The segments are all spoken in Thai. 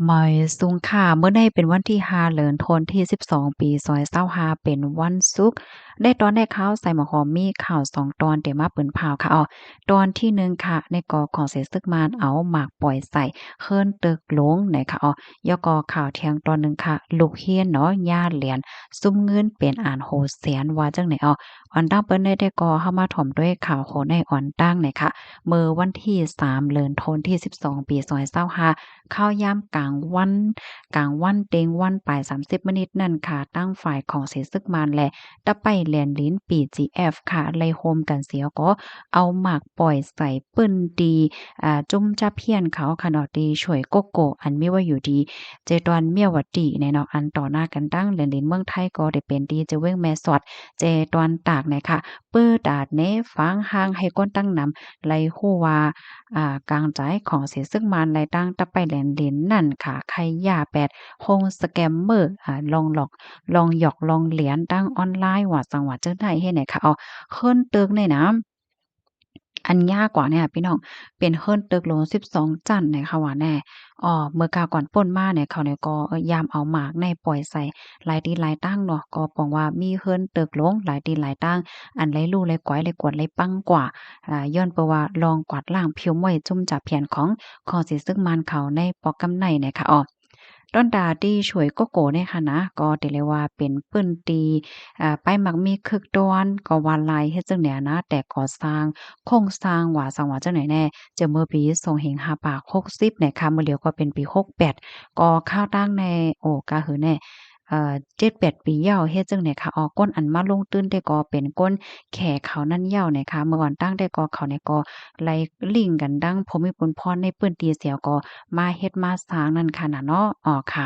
หมอยสุงค่ะเมื่อได้เป็นวันที่5เดือนธันวาคมที่12ปี2025เป็นวันศุกร์ได้ตอนได้ข่าวใส่หมอหอมมีข่าว2ตอนเดี๋ยวมาเปิ้นพาวค่ะตอนที่1ค่ะในกอของเสซึกมานเอาหมากปล่อยใส่เคิ้นตึกหลงไหนค่ะยกอข่าวเที่ยงตอนหนึ่งค่ะลูกเฮียนเนาะญาติเหรียญซุ่มเงินเป็นอ่านโหเสียนว่าจังไหนอันตั้งเปิ้นได้กอเข้ามาถ่อมด้วยข่าวโหในอ่อนตั้งไหนค่ะเมื่อวันที่3เดือนธันวาคมที่12ปี2025 ข้าวยามกลางวันเต็งวันปลาย30มนิดนั่นค่ะตั้งฝ่ายของเสซึกมานและตะไปแหลนลิ้นปี GF ค่ะไล่โฮมกันเสียก็เอาหมากปล่อยใส่ปื้นดีจุ้มจะเพี้ยนเขาค่ะเนาะดีช่วยโกโกอันมีว่าอยู่ดีเจตอนเมียววัดดีในเนาะอันต่อหน้ากันตั้งแหลนลิ้นเมืองไทยก็ได้เป็นดีเจเว้งแม่สอดเจตอนตากเนี่ยค่ะเปิ้อดาดเนฟังห่างให้ก้นตั้งนำไล่ฮู้ว่ากลางใจของเสียซึ่งมันรายตั้งตะไปแหลนดินนั่นค่ะใครยาแปดโฮงสแกมเมอร์ลองหลอกลองหยอกลองเหรียญตั้งออนไลน์ว่าจังหวัดเจ้าได้ให้ไหนค่ะเคิ้นตึกเนี่ยนะอันยากกว่าเนี่ยพี่น้องเป็นเฮิรนตึกโล12จั่นเนี่ยค่ะว่าแน่เมื่อกาวก่อนป่นมาเนี่ยเขาเนี่ยก็ยามเอาหมากในปล่อยใส่หลายตีหลายตั้งเนาะก็ปองว่ามีเฮิรนตึกลงหลายตีหลายตั้งอันไหลลู่ไหลก๋อยไหลกวดไหลปังกว่าย้อนเปาว่าลองกวาดล้างผิวม้วยจุ่มจากเพียนของสิซึกมานเขาในปอกกำไนเนี่ยค่ะต้นดาที่ช่วยโกโก้เนี่ยค่ะนะก็ติเลยว่าเป็นปื้นตีไปมักมีคึกดอนก็ว่าลายเฮ็ดจังแหนนะแต่ก่อสร้างโครงสร้างว่าสังว่าจังไหนแน่จะเมื่อปี2560เนี่ยค่ะมื้อเลียวก็เป็นปี68ก็ข้าวตั้งในก็คือแน่7-8ปีแล้วเฮ็ดจั่งใดคะก้นอันมาลงตื้นได้ก็เป็นก้นแขเขานั่นยาวนะคะเมื่อก่อนตั้งได้ก็เขาเนี่ยก็ไล่ลิงกันดังพรหมิพลพรในปื้นตีเสียวก็มาเฮ็ดมาสร้างนั่นค่ะน่ะเนาะค่ะ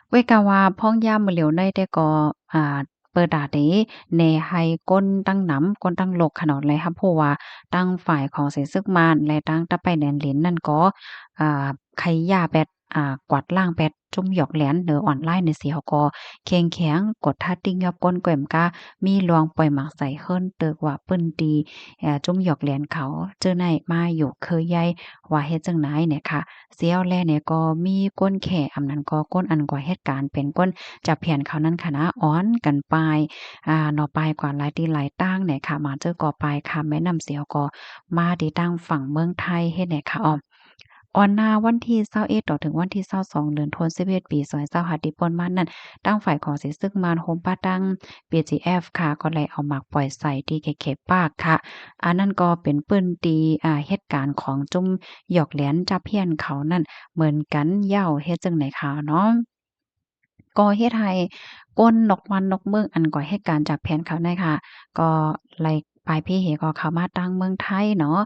เวยกาว่าพ้องย่ามมื้อเหลียวในแต่ก็อ่าเปิดดาเดแหน่ให้ก้นตั้งหนำก้นตั้งโลกขนาดไรครับเพราะว่าตั้งฝ่ายของเสซึกมานและตั้งตะไปแดนเหรียญนั่นก็อ่าไขย่าแบดกวาดล้างแบดจุ่มหยอกแหลนเหนือออนไลน์ในสิเขาก็เข้งแข็งกดท่าติ้งยอบก้นแกว่มกามีลวงปล่อยหมากใส่เฮิรนเตึกว่าเปิ้นดีจุ่มหยอกแหลนเขาเจอในมาอยู่เคยใหญ่ว่าเฮ็ดจังไหนเนี่ยค่ะ เสียวแลเนี่ยก็มีก้นแข่อำนั้นก็ก้นอันกว่าเหตุการณ์เป็นก้นจับเพียนเขานั้นค่ะนะอ้อนกันปายเนาะปายกว่าหลายตีหลายตั้งเนี่ยค่ะมาเจอก่อปายค่ะแม่นำเสียวก็มาที่ตั้งฝั่งเมืองไทยเฮ็ดให้ค่ะออนนาวันที่21ต่อถึงวันที่22เดือนธันวาคม11ปี2025ที่ป่นมานั้นตั้งฝ่ายของเสซึกมานโฮมป้าตั้ง BGF ค่ะก็เลยเอาหมากปล่อยใส่ที่เคปากค่ะอันนั้นก็เป็นปื้นตีเหตุการณ์ของจุ้มหยอกแหลนจับเพี้ยนเขานั่นเหมือนกันเหย้าเฮ็ดจั่งใดค่ะเนาะ ก็เฮ็ดให้ก้นนกวันนกเมืองอันก่อเหตุการณ์จากแผนเขาได้ค่ะก็ไล่ปลายพี่เหก็เข้ามาตั้งเมืองไทยเนาะ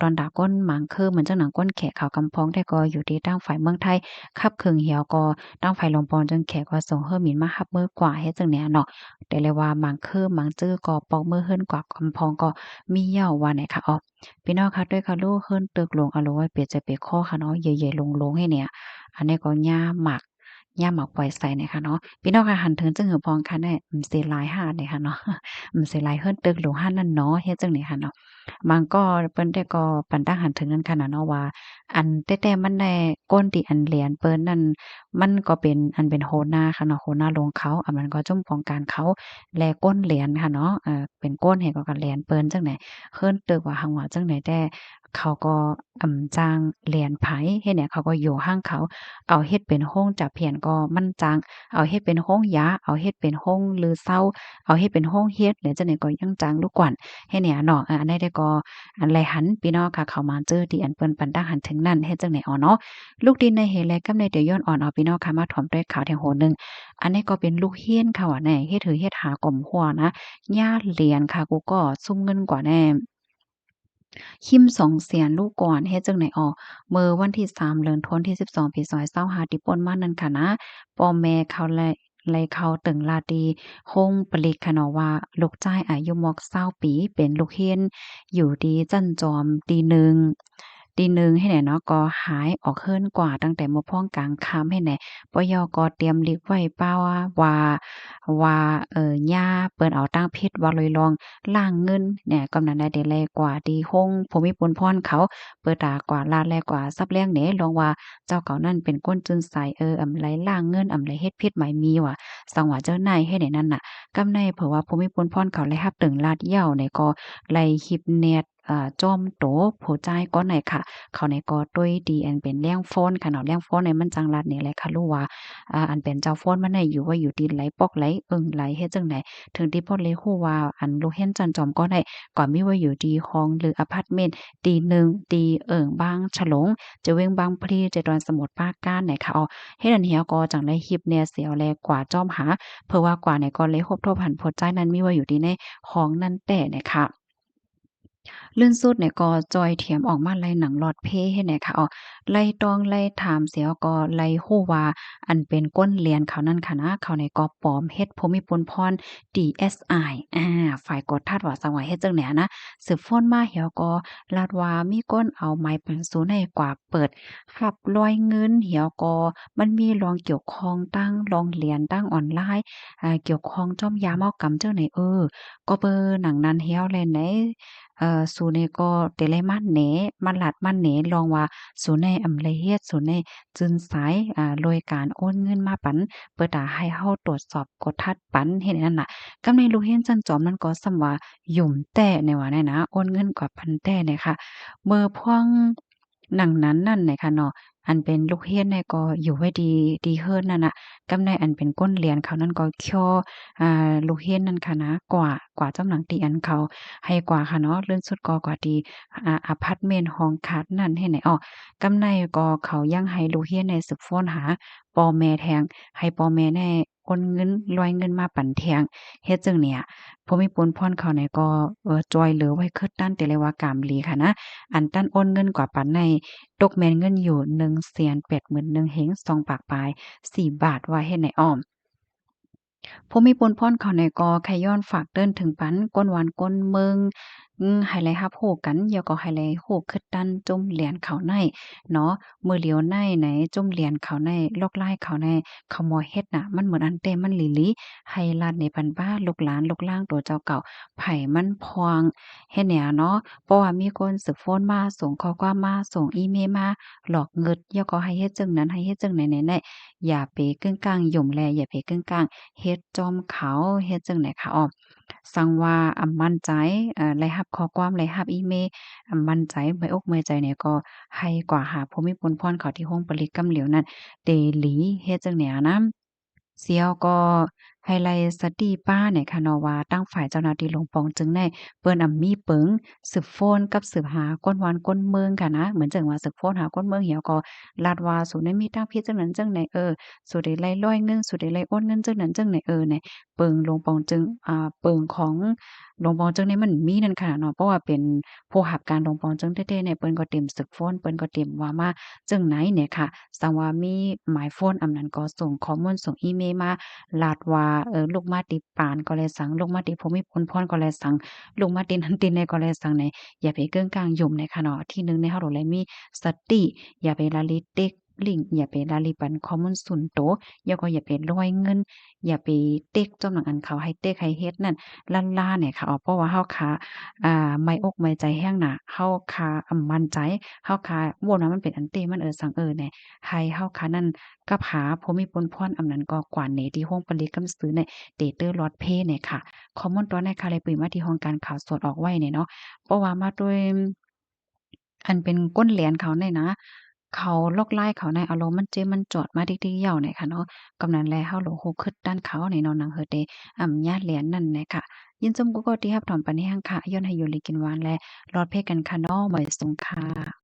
ตอนดาก้นหมางคือเหมือนจังหนังก้นแขกเขากำพองได้ก็อยู่ที่ตั้งฝ่ายเมืองไทยคับเคิงเหี่ยวก็ตั้งฝ่ายลมปอนจังแขกก็ส่งเฮ้อหมินมารับมือกว่าเฮ็ดจังเนี้ยเนาะแต่เลยว่าหมางคือหมางจื้อก็ปอกมือเฮิ้นกว่ากำพองก็มีเหย้าว่าไหนค่ะพี่น้องคะด้วยค่ะลูกเฮิ้นตึกลงอะโลไว้เปียใจเปียข้อค่ะเนาะใหญ่ๆลงๆให้เนี่ยอันนี้ก็ย่าหมัก ย่ามหมอกปล่อยใส่เนี่ยค่ะเนาะพี่น้องค่ะหันถึงจึงหือพองค่ะแน่สิหลายหาดเนี่ยค่ะเนาะสิหลายเฮิรนตึกหรูหันนั่นเนาะเฮ็ดจังได๋ค่ะเนาะบางก็เปิ้นแต่ก็ปันตั้งหันถึงนั้นค่ะน่ะเนาะว่าอันแต่มันได้ก้นที่อันเหรียญเปิ้นนั่นมันก็เป็นอันเป็นโหน้าค่ะเนาะโหน้าลงเขามันก็จุ่มป้องกันเขาแลก้นเหรียญค่ะเนาะเป็นก้นให้ก็เหรียญเปิ้นจังได๋เฮิรนตึกว่าหังว่าจังได๋แต่เขาก็จ้างเหรียญไผเฮ็ดเนี่ยเขาก็อยู่ห้างเขา เอาเฮ็ดเป็นโรงจับเพียนก็มันจังเอาเฮ็ดเป็นโรงยาเอาเฮ็ดเป็นโรงลือเซาเอาเฮ็ดเป็นโรงเฮ็ดแล้วจังได๋ก็ยังจังลูกกวนเฮ็ดเนี่ยเนาะอันใดได้ก็อันไหลหันพี่น้องค่ะเข้ามาเจอที่อันเปิ้นปันตาหันถึงนั้นเฮ็ดจังได๋เนาะลูกดินในเหและกำในเดี๋ยวย้อนอ่อนเอาพี่น้องค่ะมาถ่อมด้วยข่าวแทงโหนึงอันนี้ก็เป็นลูกเฮียนค่ะว่าแน่เฮ็ดถือเฮ็ดหากลมหัวนะญาติเหรียญค่ะกูก็ซุ่มเงินกว่าแน่ คิมสองเสียนลูกก่อนเฮ็ดจั่งใดเมื่อวันที่3เดือนธันวาคมที่12ปี2025ที่ป่นมานั่นค่ะนะพ่อแม่เขาไล่เขาตึงลาตีโฮงปลิกค่ะเนาะว่าลูกชายอายุมอก20ปีเป็นลูกเรียนอยู่ดีจั่นจอมตีหนึ่ง ตีหนึ่งให้แหน่เนาะก็หายออกเฮิรนกว่าตั้งแต่มื้อพ้องกลางค่ำให้แหน่ปยก็เตรียมลิกไว้เป้าว่าย่าเปิ้นเอาตั้งพิษว่าเลยลองล้างเงินเนี่ยกำนั้นได้แลกว่าที่ห้องภูมิพลพรเขาเปิดตากว่าลาดแลกว่าซับแรงแหนลองว่าเจ้าเก่านั่นเป็นก้นจุนใสอำไลล้างเงินอำไลเฮ็ดพิษหมายมีว่ะสังว่าเจ้านายให้ในนั้นน่ะกำในเผื่อว่าภูมิพลพรเขาเลยรับตึงลาดเหย้าในก็ไล่คลิปแนตจอมโตผู้จ่ายก็ไหนค่ะเขาในก็ด้วยดีอันเป็นเลี้ยงฟ้อนค่ะเนาะเลี้ยงฟ้อนในมันจังลัดนี่แหละค่ะรู้ว่าอันเป็นเจ้าฟ้อนมันได้อยู่ว่าอยู่ดินไหลปอกไหลไหลเฮ็ดจังไหนถึงที่พ่นเลยฮู้ว่าอันลูกเห็นจันจอมก็ได้ก็มีว่าอยู่ดีห้องหรืออะพาร์ตเมนต์ตีหนึ่งตีบางฉลงจะเว้งบางพลีจะดอนสมุทรปราการไหนค่ะเฮ็ดอันเหียก็จังได้ฮิปเนี่ยเสียวแลกว่าจอมหาเพื่อว่ากว่าในก็เลยครบทบหันพดใจนั้นมีว่าอยู่ดีในห้องนั้นแต่เนี่ยค่ะ ลื่นสุดเนี่ยก็จอยเถียมออกมาไล่หนังหลอดเพให้แหน่ค่ะไล่ตองไล่ถามเสียก็ไล่ฮู้ว่าอันเป็นก้นเรียนเขานั่นค่ะนะเขาในก็ปลอมเฮ็ดภูมิพลพร DSI ฝ่ายกดทัดว่าสังว่าเฮ็ดจังแหนนะสืบฟ้นมาเหี่ยวก็ลาดว่ามีก้นเอาไม้เป็นศูนย์ให้กว่าเปิดขับลอยเงินเหี่ยวก็มันมีรองเกี่ยวข้องตั้งรองเรียนตั้งออนไลน์เกี่ยวข้องจ้อมยามเอากำเจ้าไหนก็เบอร์หนังนั้นเหี่ยวแลไหน สูเนก็เตเลมันเหนมันลัดมันเหนลองว่าสูในอำละเอียดสูในจืนสายโดยการโอนเงินมาปันเปิดาให้เฮาตรวจสอบกดทัดปันเฮ็ดนั่นน่ะกำในลูกเห็นจันจอมนั้นก็ส่ำว่าหยุ่มแต้ในว่าแน่นะโอนเงินกว่าพันแต้เนี่ยค่ะเมื่อพ่วงหนังนั้นนั่นน่ะค่ะเนาะอันเป็นลูกเฮ็ดเนี่ยก็อยู่ไว้ดีเฮิรนนั่นน่ะกำในอันเป็นก้นเหรียญเขานั้นก็ย่อลูกเฮ็ดนั่นค่ะนะกว่าจำหนังตีอันเขา ให้กว่าค่ะเนาะเลื่อนสุดกว่าดีอะพาร์ตเมนต์ห้องคัดนั่นให้ไหนกำในก็เขายังให้ลูกเรียนในสืบฟ้นหาป่อแม่แทงให้ป่อแม่แน่โอนเงินรายเงินมาปั่นแทงเฮ็ดจั่งเนี่ยผู้มีปนพรเขาเนี่ยก็จอยเหลือไว้คือตั้นแต่เลยว่ากามหลีค่ะนะอันตั้นโอนเงินกว่าปันในตกแม่นเงินอยู่181,000เฮง2ปากปลาย4บาทว่าเฮ็ดไหนผู้มีปุนพ่อนเขาในกอไขย้อนฝากเดินถึงปันก้นหวานก้นเมืองให้ไลรับรู้กันเดี๋ยวก็ให้ไลรู้คือดันจุ่มเหรียญเขาในเนาะมือเหลียวในไหนจุ่มเหรียญเขาในลอกลายเขาในขโมยเฮ็ดน่ะมันเหมือนอันเต้มันหลีหลีให้ลาดในพันบ้าลูกหลานลูกล่างตัวเจ้าเก่าไผมันพองเฮ็ดแนวเนาะเพราะว่ามีคนสืบโฟนมาส่งข้อความมาส่งอีเมลมาหลอกเงินเดี๋ยวก็ให้เฮ็ดจังนั้นให้เฮ็ดจังไหนๆๆอย่าไปกึ่งกลางหย่มแลอย่าไปกึ่งกลาง เฮ็ดจอมเขาเฮ็ดจั่งใดคะสั่งว่ามั่นใจรายรับข้อความรายรับอีเมลมั่นใจไม่อกไม่ใจเนี่ยก็ให้กว่าหาภูมิพลพรเขาที่ห้องปริกำเหลียวนั้นเตหลีเฮ็ดจั่งใดอะนะเสี่ยวก็ไฮไลต์สตีป้าเนี่ยค่ะเนาะว่าตั้งฝ่ายเจ้าหน้าที่ลงปองจึงได้เปิ้นมีเปิงสืบโฟนกับสืบหาก้นวันก้นเมืองค่ะนะเหมือนจังว่าสืบโฟนหาก้นเมืองเหี่ยวก็ลาดว่าศูนย์นั้นมีตั้งพิจังนั้นจังไหนสุได้ไล่ร้อยเงินสุได้ไล่โอนเงินจังนั้นจังไหนเนี่ยเปิงลงปองจึงเปิงของลงปองจึงนี่มันมีนั่นค่ะเนาะเพราะว่าเป็นผู้รับการลงปองจึงแท้ๆเนี่ยเปิ้นก็เตรียมสึกฟ้อนเปิ้นก็เตรียมว่ามาจังไหนเนี่ยค่ะสังว่ามีหมายฟ้อนอันนั้นก็ส่งข้อมูลส่งอีเมลมาลาดว่าลูกมาติปานก็เลยสั่งลูกมาติภูมิพลพรก็เลยสั่งลูกมาตินั้นติในก็เลยสั่งในอย่าไปเกิ้งกลางยุ่มในค่ะเนาะที่หนึ่งในเฮาเลยมีสติอย่าไปละลิเต็กลิงก์อย่าไปละลิปันข้อมูลส่วนตัวแล้วก็อย่าไปร้อยเงินอย่าไปเต๊กจ้อมหนังอันเขาให้เต๊กให้เฮ็ดนั่นลั่นล่าเนี่ยค่ะเพราะว่าเฮาขาไม่อกไม่ใจแห้งน่ะเฮาขามั่นใจเฮาขาบ่ว่ามันเป็นอันเต้มันสังแหน่ให้เฮาขานั้นกับหาผู้มีพลพรอำนั้นก็กว่าเหน่ที่ห้องปลีกำซื้อเนี่ยเตเตอร์ลอดเพเนี่ยค่ะข้อมูลตัวในค่ะเลยปุ๋ยมาที่ห้องการข่าวสดออกไว้เนี่ยเนาะเพราะว่ามาด้วย อันเป็นก้นเหรียญเขาเนี่ยนะเขาลอกไล่เขาในอารมณ์มันเจมันจอดมาติกๆเหย่าเนี่ยค่ะเนาะกำนั้นแลเฮาโหลโฮคึดด้านเขาในเนาะหนังเฮอเดญาติเหรียญนั่นแหละค่ะยินจมกุกติรับถอนปานนี้หั้งค่ะย้อนให้อยู่ลีกินหวานและรอดเพกันค่ะเนาะบ่ายสงค่ะ